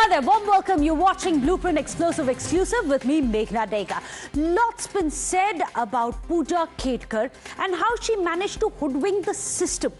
Hi there, warm welcome. You're watching Bluprint Explosive Exclusive with me, Meghna Deka. Lots been said about Puja Khedkar and how she managed to hoodwink the system.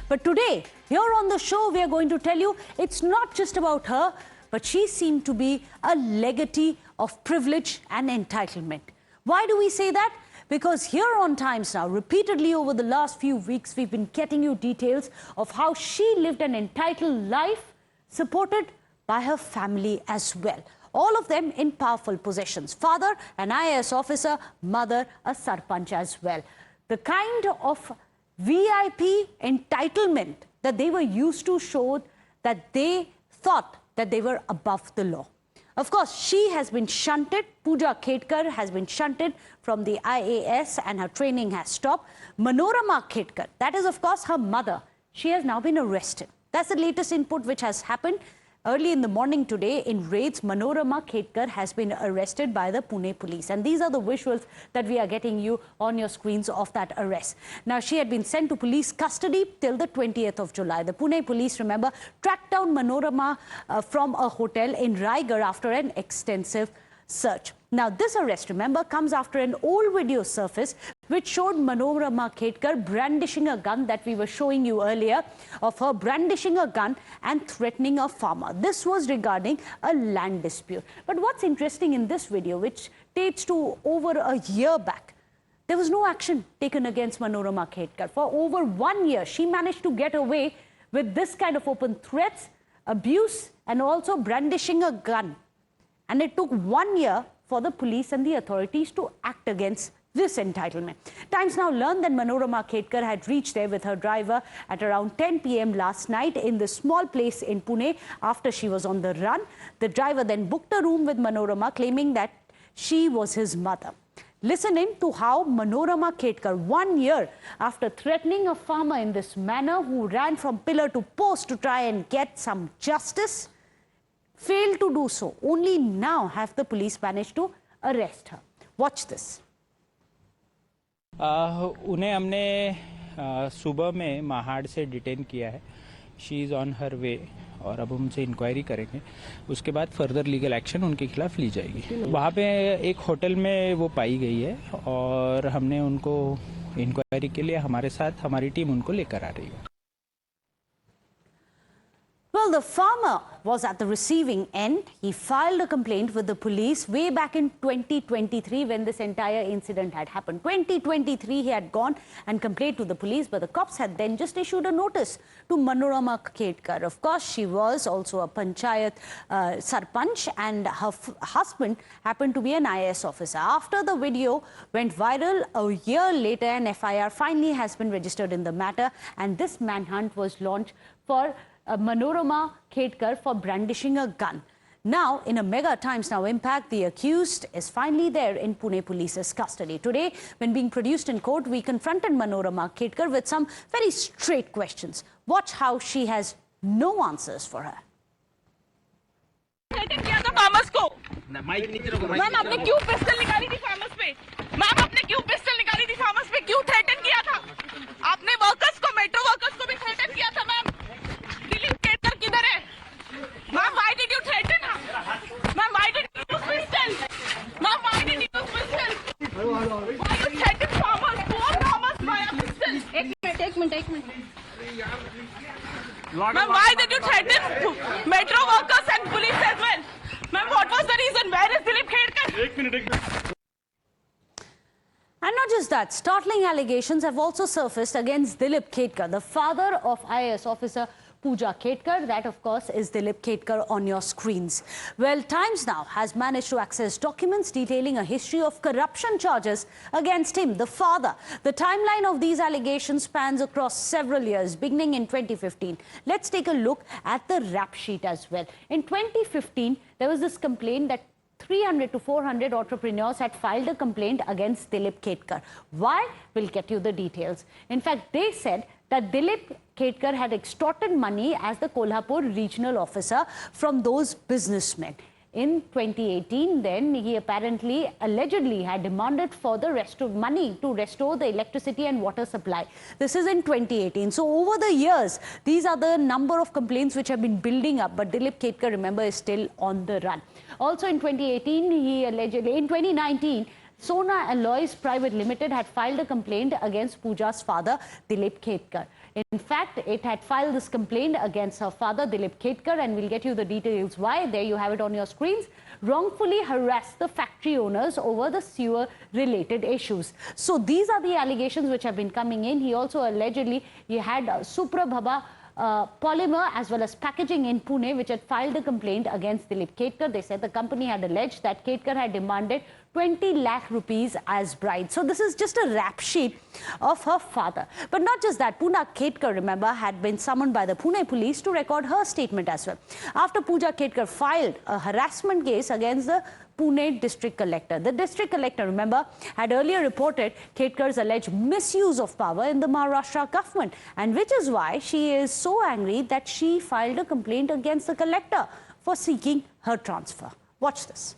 But today, here on the show, we are going to tell you it's not just about her, but she seemed to be a legatee of privilege and entitlement. Why do we say that? Because here on Times Now, repeatedly over the last few weeks, we've been getting you details of how she lived an entitled life, supported by her family as well. All of them in powerful positions. Father, an IAS officer, mother, a sarpanch as well. The kind of VIP entitlement that they were used to showed that they thought that they were above the law. Of course, she has been shunted. Puja Khedkar has been shunted from the IAS and her training has stopped. Manorama Khedkar, that is of course her mother, she has now been arrested. That's the latest input which has happened. Early in the morning today, in raids, Manorama Khedkar has been arrested by the Pune Police. And these are the visuals that we are getting you on your screens of that arrest. Now, she had been sent to police custody till the 20th of July. The Pune Police, remember, tracked down Manorama from a hotel in Raigarh after an extensive search. Now, this arrest, remember, comes after an old video surfaced which showed Manorama Khedkar brandishing a gun that we were showing you earlier, of her brandishing a gun and threatening a farmer. This was regarding a land dispute. But what's interesting in this video, which dates to over a year back, there was no action taken against Manorama Khedkar. For over 1 year, she managed to get away with this kind of open threats, abuse, and also brandishing a gun. And it took 1 year for the police and the authorities to act against this entitlement. Times now learned that Manorama Khedkar had reached there with her driver at around 10 p.m. last night in the small place in Pune after she was on the run. The driver then booked a room with Manorama, claiming that she was his mother. Listen in to how Manorama Khedkar, 1 year after threatening a farmer in this manner who ran from pillar to post to try and get some justice, failed to do so. Only now have the police managed to arrest her. Watch this. उन्हें हमने सुबह में महाड़ से detain किया है. She is on her वे और अब उनसे इंक्वायरी करेंगे. उसके बाद फर्दर लीगल एक्शन उनके खिलाफ ली जाएगी. वहाँ पे एक होटल में वो पाई गई है और हमने उनको इंक्वायरी के लिए हमारे साथ हमारी टीम उनको लेकर आ रही है. Well, the farmer was at the receiving end. He filed a complaint with the police way back in 2023 when this entire incident had happened. 2023, he had gone and complained to the police, but the cops had then just issued a notice to Manorama Khedkar. Of course, she was also a panchayat sarpanch and her husband happened to be an IAS officer. After the video went viral, a year later, an FIR finally has been registered in the matter, and this manhunt was launched for Manorama Khedkar for brandishing a gun. Now, in a mega Times Now impact, the accused is finally there in Pune Police's custody. Today, when being produced in court, we confronted Manorama Khedkar with some very straight questions. Watch how she has no answers for her. Farmers को ma'am आपने क्यों pistol निकाली थी farmers पे? Ma'am आपने क्यों pistol निकाली थी फार्मर्स पे? क्यों थ्रेटन किया था? आपने वर्कर्स को, मेट्रो वर्कर्स को भी थ्रेटन किया था मैम. दिलीप केतकर किधर है? Ma'am why did you threaten? Ma'am why did you use pistol? Ma'am why did you use pistol? Why you threaten farmers? Four farmers bye a pistol. एक minute. Ma'am, why did you threaten metro workers and police as well? Ma'am, what was the reason? Where is Dilip Khedkar? एक minute. And not just that, startling allegations have also surfaced against Dilip Khedkar, the father of IAS officer Puja Khedkar. That, of course, is Dilip Khedkar on your screens. Well, Times Now has managed to access documents detailing a history of corruption charges against him, the father. The timeline of these allegations spans across several years, beginning in 2015. Let's take a look at the rap sheet as well. In 2015, there was this complaint that 300 to 400 entrepreneurs had filed a complaint against Dilip Khedkar. Why? We'll get you the details. In fact, they said that Dilip Khedkar had extorted money as the Kolhapur regional officer from those businessmen. In 2018, then, he apparently, allegedly had demanded for the rest of money to restore the electricity and water supply. This is in 2018. So over the years, these are the number of complaints which have been building up. But Dilip Khedkar, remember, is still on the run. Also in 2018, he allegedly, in 2019, Sona Alloys Private Limited had filed a complaint against Pooja's father, Dilip Khedkar. In fact, it had filed this complaint against her father, Dilip Khedkar, and we'll get you the details why. There you have it on your screens. Wrongfully harassed the factory owners over the sewer-related issues. So these are the allegations which have been coming in. He also allegedly, he had Suprabhaba Polymer as well as packaging in Pune, which had filed a complaint against Dilip Khedkar. They said the company had alleged that Khedkar had demanded 20 lakh rupees as bride. So this is just a rap sheet of her father. But not just that, Pune Khedkar, remember, had been summoned by the Pune Police to record her statement as well. After Puja Khedkar filed a harassment case against the Pune District Collector. The District Collector, remember, had earlier reported Khedkar's alleged misuse of power in the Maharashtra government, and which is why she is so angry that she filed a complaint against the collector for seeking her transfer. Watch this.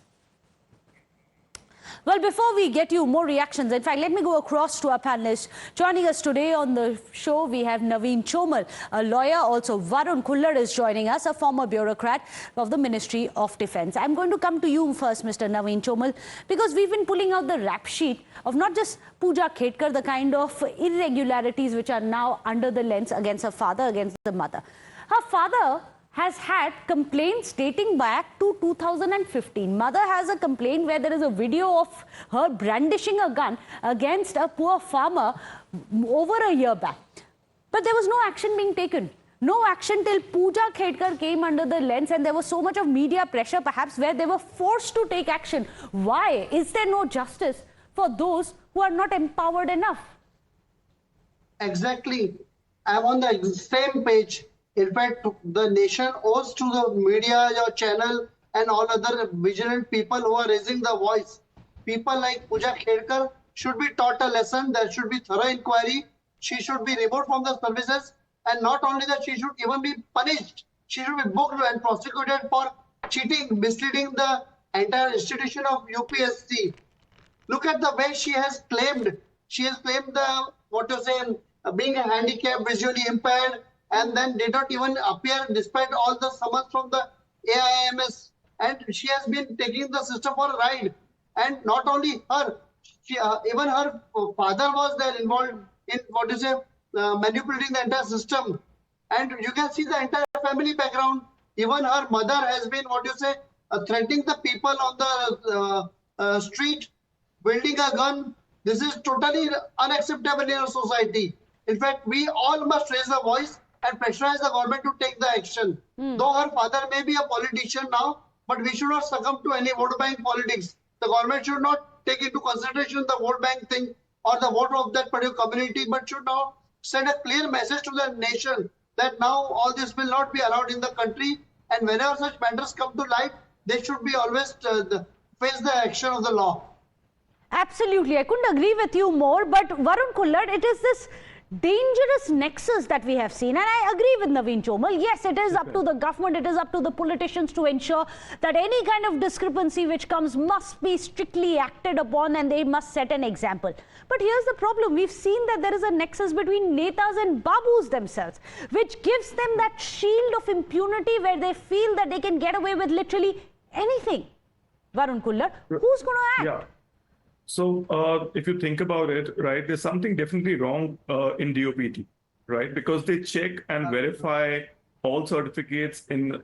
Well, before we get you more reactions, in fact, let me go across to our panelists. Joining us today on the show, we have Naveen Chomal, a lawyer. Also, Varun Kullar is joining us, a former bureaucrat of the Ministry of Defence. I'm going to come to you first, Mr. Naveen Chomal, because we've been pulling out the rap sheet of not just Puja Khedkar, the kind of irregularities which are now under the lens against her father, against the mother. Her father has had complaints dating back to 2015. Mother has a complaint where there is a video of her brandishing a gun against a poor farmer over a year back. But there was no action being taken. No action till Puja Khedkar came under the lens, and there was so much of media pressure perhaps where they were forced to take action. Why? Is there no justice for those who are not empowered enough? Exactly. I'm on the same page. In fact, the nation owes to the media, your channel, and all other vigilant people who are raising the voice. People like Puja Khedkar should be taught a lesson. There should be thorough inquiry. She should be removed from the services. And not only that, she should even be punished. She should be booked and prosecuted for cheating, misleading the entire institution of UPSC. Look at the way she has claimed. She has claimed being a handicapped, visually impaired, and then did not even appear despite all the summons from the AIMS. And she has been taking the system for a ride. And not only her, even her father was there involved in manipulating the entire system. And you can see the entire family background. Even her mother has been threatening the people on the street, wielding a gun. This is totally unacceptable in our society. In fact, we all must raise a voice and pressurize the government to take the action. Though her father may be a politician now, but we should not succumb to any vote bank politics. The government should not take into consideration the vote bank thing or the vote of that particular community, but should now send a clear message to the nation that now all this will not be allowed in the country, and whenever such matters come to light, they should be always face the action of the law. Absolutely. I couldn't agree with you more, but Varun Kullar, it is this dangerous nexus that we have seen, and I agree with Naveen Chomal. Yes, it is up to the government, it is up to the politicians to ensure that any kind of discrepancy which comes must be strictly acted upon, and they must set an example. But here's the problem. We've seen that there is a nexus between netas and babus themselves, which gives them that shield of impunity where they feel that they can get away with literally anything. Varun Kullar, who's going to act? Yeah. So if you think about it, right, there's something definitely wrong in DOPT, right? Because they check and verify all certificates in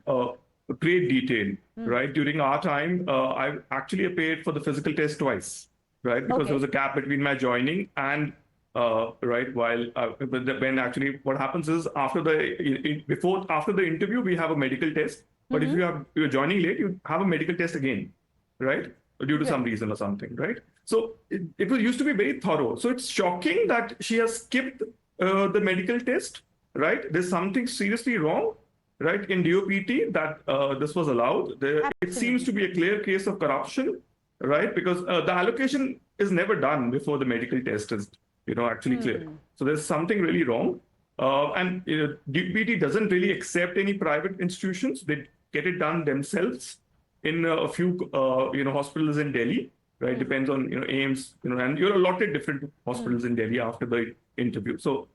great detail, right? During our time, I actually appeared for the physical test twice, right? Because there was a gap between my joining and when actually what happens is after the interview, we have a medical test. But if you're joining late, you have a medical test again, right? Due to some reason or something, right? So it used to be very thorough. So it's shocking that she has skipped the medical test, right? There's something seriously wrong, right, in DOPT that this was allowed. It seems to be a clear case of corruption, right? Because the allocation is never done before the medical test is, actually clear. So there's something really wrong. And DOPT doesn't really accept any private institutions. They get it done themselves. in a few hospitals in Delhi, right? Depends on AIMS, and you're allotted different hospitals in Delhi after the interview. So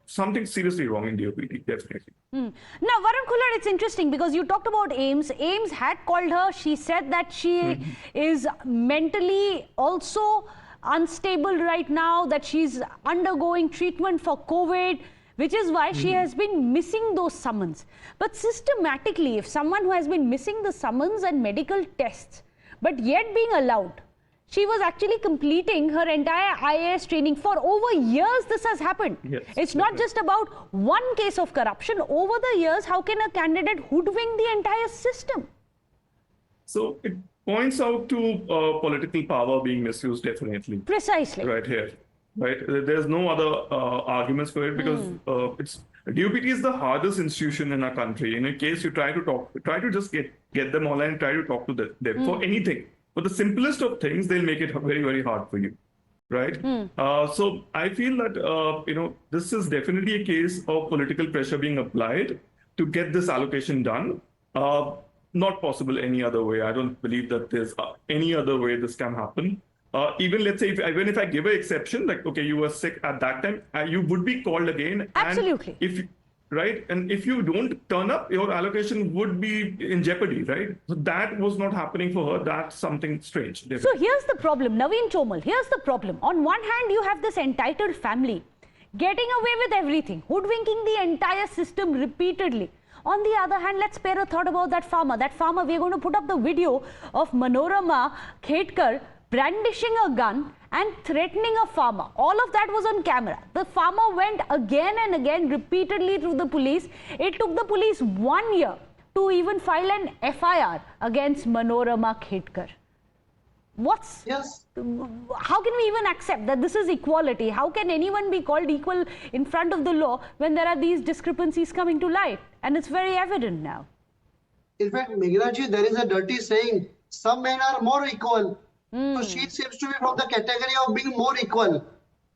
something seriously wrong in DOPT, definitely. Now, Varun Khullar, it's interesting because you talked about AIMS. AIMS had called her. She said that she is mentally also unstable right now, that she's undergoing treatment for COVID, which is why she has been missing those summons. But systematically, if someone who has been missing the summons and medical tests, but yet being allowed, she was actually completing her entire IAS training. For over years, this has happened. Yes, it's not just about one case of corruption. Over the years, how can a candidate hoodwink the entire system? So it points out to political power being misused, definitely. Precisely. Right here. Right. There's no other arguments for it, because DOPT is the hardest institution in our country. In a case you try to just get them online and try to talk to them for anything. For the simplest of things, they'll make it very, very hard for you. Right. So I feel that, this is definitely a case of political pressure being applied to get this allocation done. Not possible any other way. I don't believe that there's any other way this can happen. Even let's say, even if I give an exception, like, okay, you were sick at that time, you would be called again. Absolutely. And if you don't turn up, your allocation would be in jeopardy, right? So that was not happening for her. That's something strange. Definitely. So here's the problem, Naveen Chomal, here's the problem. On one hand, you have this entitled family getting away with everything, hoodwinking the entire system repeatedly. On the other hand, let's spare a thought about that farmer. That farmer, we're going to put up the video of Row.Manorama Khedkar brandishing a gun and threatening a farmer. All of that was on camera. The farmer went again and again repeatedly through the police. It took the police 1 year to even file an FIR against Row.Manorama Khedkar. How can we even accept that this is equality? How can anyone be called equal in front of the law when there are these discrepancies coming to light? And it's very evident now. In fact, Meghna ji, there is a dirty saying, some men are more equal. So she seems to be from the category of being more equal.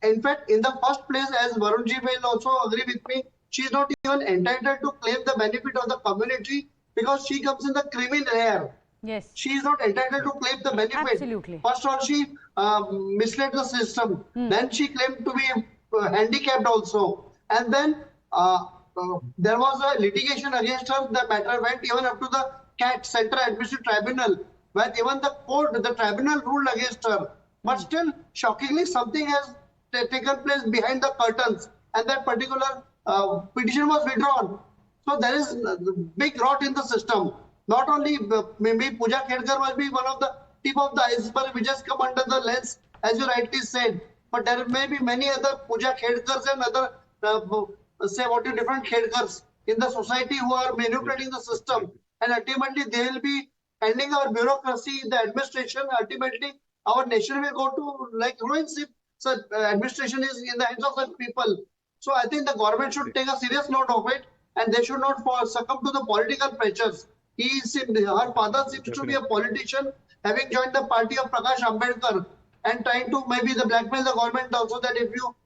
In fact, in the first place, as Varun ji will also agree with me, she is not even entitled to claim the benefit of the community because she comes in the criminal layer. Yes. She is not entitled to claim the benefit. Absolutely. First of all, she misled the system. Then she claimed to be handicapped also. And then there was a litigation against her. The matter went even up to the CAT, Central Administrative Tribunal, where even the court, the tribunal ruled against her. But still, shockingly, something has taken place behind the curtains, and that particular petition was withdrawn. So there is big rot in the system. Not only maybe Puja Khedkar must be one of the tip of the iceberg which has come under the lens, as you rightly said. But there may be many other Puja Khedkars and other, different Khedkars in the society who are manipulating the system. And ultimately, they will be ending our bureaucracy, the administration. Ultimately, our nation will go to ruins if such administration is in the hands of such people. So I think the government should take a serious note of it, and they should not succumb to the political pressures. Her father seems to be a politician, having joined the party of Prakash Ambedkar, and trying to maybe blackmail the government also, that if you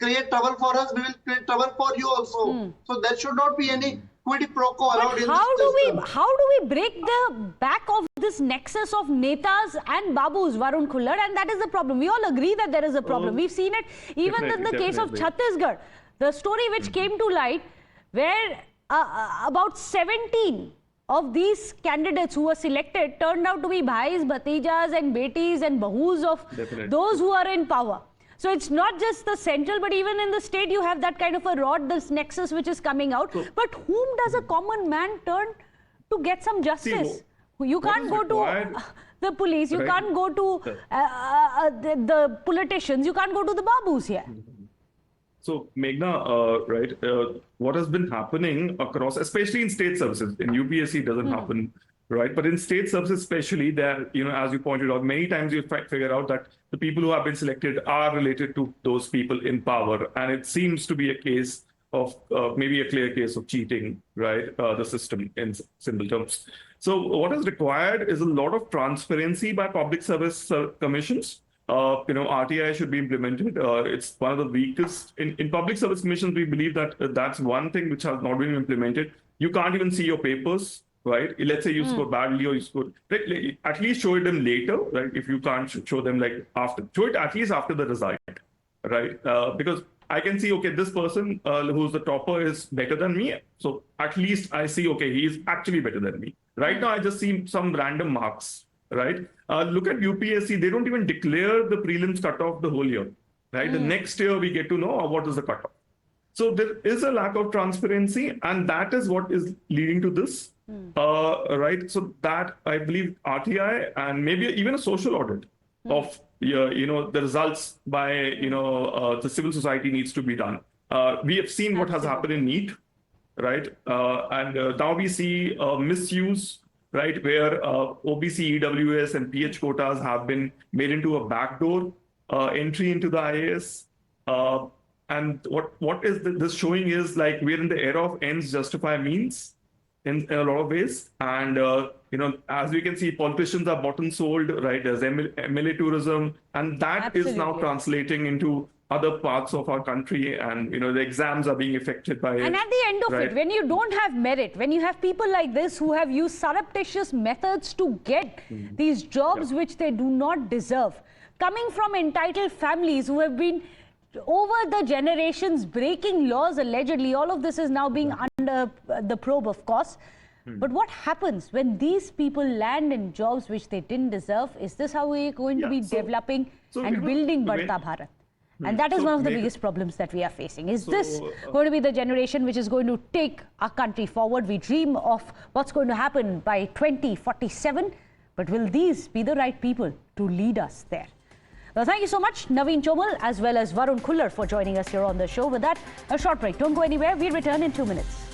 create trouble for us, we will create trouble for you also. So there should not be any quid pro quo allowed in this system. How do we break the back of this nexus of netas and babus, Varun Khullar? And that is the problem. We all agree that there is a problem. We've seen it even in the case of Chhattisgarh. The story which came to light where about 17 of these candidates who were selected turned out to be bhais, bhatijas and betis and bahus of those who are in power. So it's not just the central, but even in the state, you have that kind of a rod, this nexus which is coming out. But whom does a common man turn to get some justice? You can't go to the police, you can't go to the politicians, you can't go to the babus here. So, Meghna, what has been happening across, especially in state services, in UPSC it doesn't happen, right? But in state services especially, there, as you pointed out, many times you figure out that the people who have been selected are related to those people in power. And it seems to be a case of maybe a clear case of cheating, right? The system in simple terms. So what is required is a lot of transparency by public service commissions. RTI should be implemented. It's one of the weakest. In public service commissions, we believe that that's one thing which has not been implemented. You can't even see your papers. right? Let's say you score badly or you score, right? At least show it them later, right? If you can't show them like after, show it at least after the result, right? Because I can see, okay, this person who's the topper is better than me. So at least I see, okay, he's actually better than me. Right now, I just see some random marks, right? Look at UPSC, they don't even declare the prelims cutoff the whole year, right? The next year we get to know what is the cutoff. So there is a lack of transparency, and that is what is leading to this, right? So that I believe RTI and maybe even a social audit of the results by the civil society needs to be done. We have seen what has happened in NEET, right? And now we see misuse, right, where OBC, EWS, and PH quotas have been made into a backdoor entry into the IAS. And what is this showing is like we're in the era of ends justify means in a lot of ways. And, as we can see, politicians are bought and sold, right? There's MLA tourism, and that is now translating into other parts of our country. And, the exams are being affected by it. And at the end of it, when you don't have merit, when you have people like this who have used surreptitious methods to get these jobs which they do not deserve, coming from entitled families who have been over the generations breaking laws allegedly, all of this is now being under the probe, of course. But what happens when these people land in jobs which they didn't deserve? Is this how we're going to be developing and building Badhta Bharat? And that is one of the biggest problems that we are facing. Is this going to be the generation which is going to take our country forward? We dream of what's going to happen by 2047, but will these be the right people to lead us there? Well, thank you so much, Naveen Chomal, as well as Varun Khullar, for joining us here on the show. With that, a short break. Don't go anywhere. We return in 2 minutes.